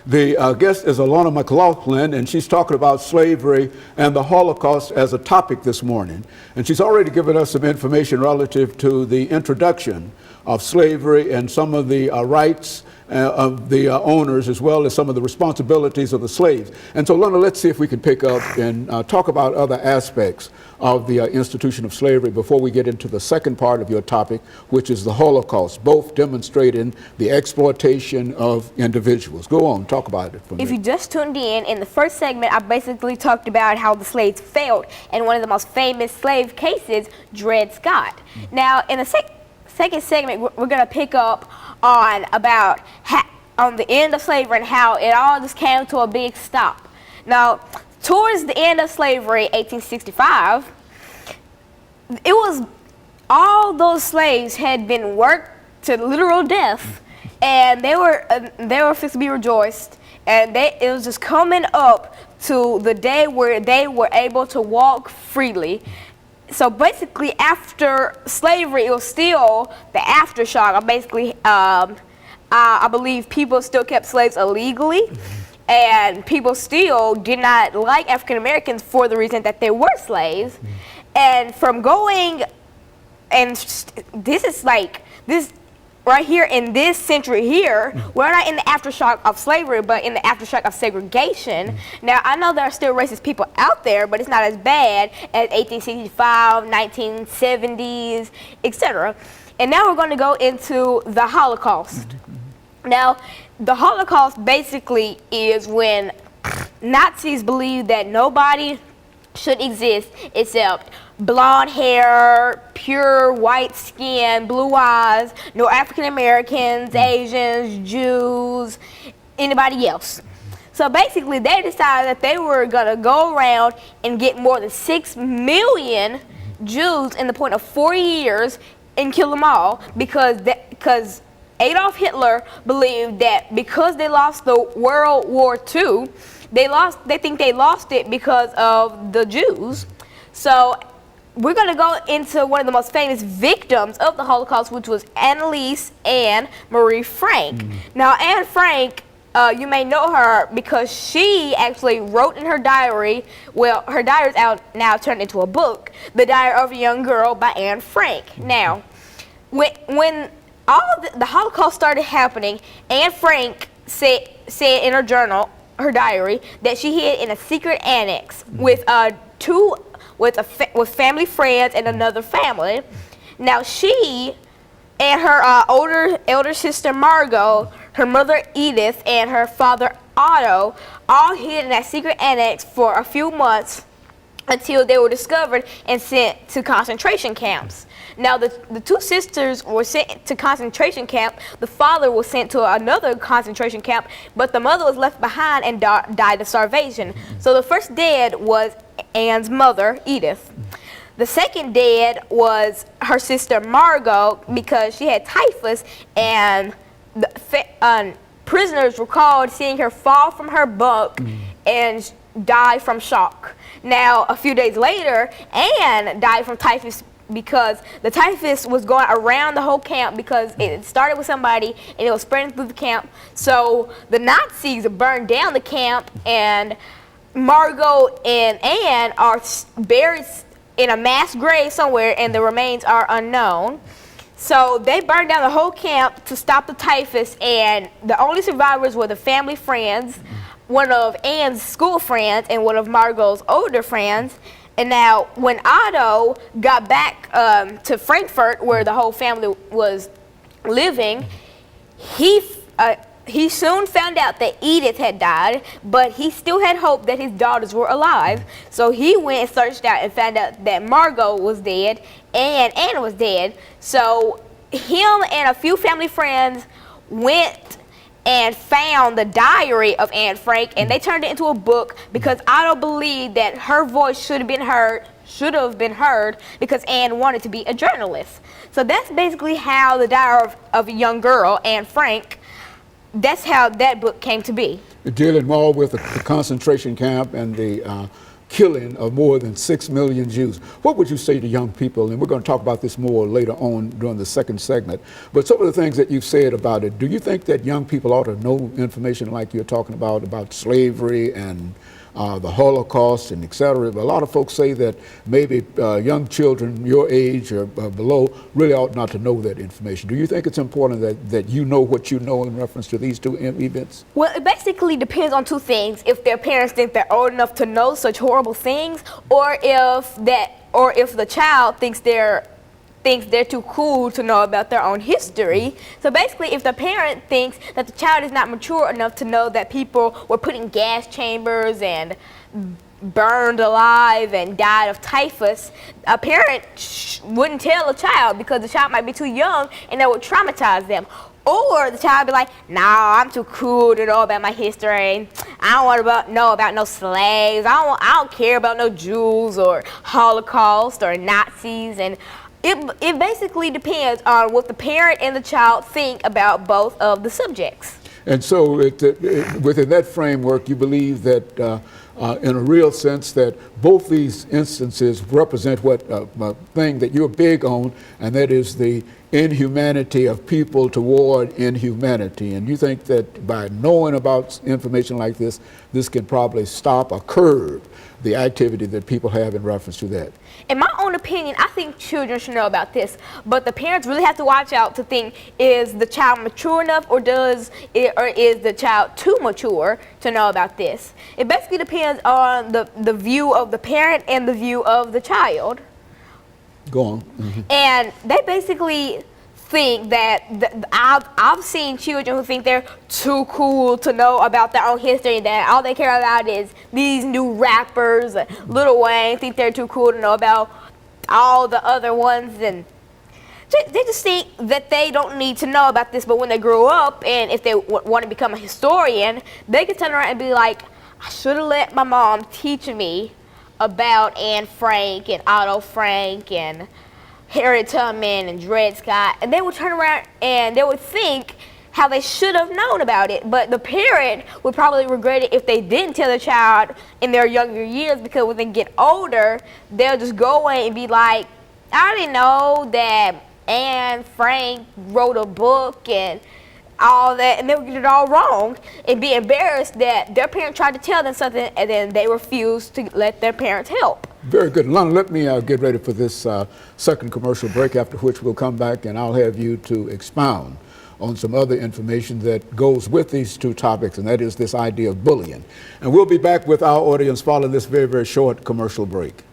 The guest is Alana McLaughlin, and she's talking about slavery and the Holocaust as a topic this morning. And she's already given us some information relative to the introduction of slavery and some of the rights of the owners, as well as some of the responsibilities of the slaves. And so, Alana, let's see if we can pick up and talk about other aspects of the institution of slavery before we get into the second part of your topic, which is the Holocaust, both demonstrating the exploitation of individuals. Go on, talk about it for me. If you just tuned in the first segment, I basically talked about how the slaves failed, and one of the most famous slave cases, Dred Scott. Now, in the second segment, we're going to pick up on about on the end of slavery and how it all just came to a big stop. Now, towards the end of slavery, 1865, it was all those slaves had been worked to literal death, and they were fixed to be rejoiced, and it was just coming up to the day where they were able to walk freely. So basically, after slavery, it was still the aftershock. Basically, I believe people still kept slaves illegally, and people still did not like African Americans for the reason that they were slaves. And from going, and this is like this right here in this century here, we're not in the aftershock of slavery, but in the aftershock of segregation. Now, I know there are still racist people out there, but it's not as bad as 1865, 1970s, etc. And now we're going to go into the Holocaust. Now, the Holocaust basically is when Nazis believed that nobody should exist except blonde hair, pure white skin, blue eyes, no African Americans, Asians, Jews, anybody else. So basically, they decided that they were gonna go around and get more than 6 million Jews in the point of 4 years and kill them all because Adolf Hitler believed that because they lost the World War II, they think they lost it because of the Jews. So we're going to go into one of the most famous victims of the Holocaust, which was Annalise Anne Marie Frank. Now, Anne Frank, you may know her because she actually wrote in her diary, well, her diary is out now turned into a book, The Diary of a Young Girl by Anne Frank. Now, when all of the Holocaust started happening, Anne Frank said in her journal, her diary, that she hid in a secret annex with with family friends and another family. Now she and her elder sister Margot, her mother Edith, and her father Otto all hid in that secret annex for a few months until they were discovered and sent to concentration camps. Now, the two sisters were sent to concentration camp. The father was sent to another concentration camp, but the mother was left behind and died of starvation. So the first dead was Anne's mother, Edith. The second dead was her sister Margot because she had typhus, and the prisoners recalled seeing her fall from her bunk and die from shock. Now, a few days later, Anne died from typhus because the typhus was going around the whole camp because it started with somebody and it was spreading through the camp. So the Nazis burned down the camp, and Margot and Anne are buried in a mass grave somewhere, and the remains are unknown. So they burned down the whole camp to stop the typhus, and the only survivors were the family friends, one of Anne's school friends, and one of Margot's older friends. And now, when Otto got back to Frankfurt, where the whole family was living, he soon found out that Edith had died, but he still had hope that his daughters were alive. So he went and searched out and found out that Margot was dead and Anne was dead. So him and a few family friends went and found the diary of Anne Frank, and they turned it into a book because Otto believed that her voice should have been heard because Anne wanted to be a journalist. So that's basically how the diary of a young girl, Anne Frank, that's how that book came to be. Dealing more with the concentration camp and the killing of more than 6 million Jews. What would you say to young people? And we're going to talk about this more later on during the second segment. But some of the things that you've said about it, do you think that young people ought to know information like you're talking about slavery and the Holocaust and et cetera? But a lot of folks say that maybe young children your age or below really ought not to know that information. Do you think it's important that you know what you know in reference to these two events? Well, it basically depends on two things: if their parents think they're old enough to know such horrible things, or if the child thinks they're too cool to know about their own history. So basically, if the parent thinks that the child is not mature enough to know that people were put in gas chambers and burned alive and died of typhus, a parent wouldn't tell a child because the child might be too young and that would traumatize them. Or the child would be like, nah, I'm too cool to know about my history. I don't want to know about no slaves. I don't care about no Jews or Holocaust or Nazis. And it basically depends on what the parent and the child think about both of the subjects. And so within that framework, you believe that in a real sense that both these instances represent what thing that you're big on, and that is the inhumanity of people toward inhumanity. And you think that by knowing about information like this, this can probably stop or curb the activity that people have in reference to that. In my own opinion, I think children should know about this, but the parents really have to watch out to think, is the child mature enough, or is the child too mature to know about this? It basically depends on the view of the parent and the view of the child. Go on. Mm-hmm. And they basically think that I've seen children who think they're too cool to know about their own history, that all they care about is these new rappers. Lil Wayne think they're too cool to know about all the other ones, and they just think that they don't need to know about this. But when they grow up and if they want to become a historian, they can turn around and be like, I should have let my mom teach me about Anne Frank and Otto Frank and Harriet Tubman and Dred Scott, and they would turn around and they would think how they should have known about it. But the parent would probably regret it if they didn't tell the child in their younger years, because when they get older, they'll just go away and be like, I didn't know that Anne Frank wrote a book and all that, and they'll get it all wrong and be embarrassed that their parent tried to tell them something and then they refused to let their parents help. Very good. Alana, let me get ready for this second commercial break, after which we'll come back and I'll have you to expound on some other information that goes with these two topics, and that is this idea of bullying. And we'll be back with our audience following this very, very short commercial break.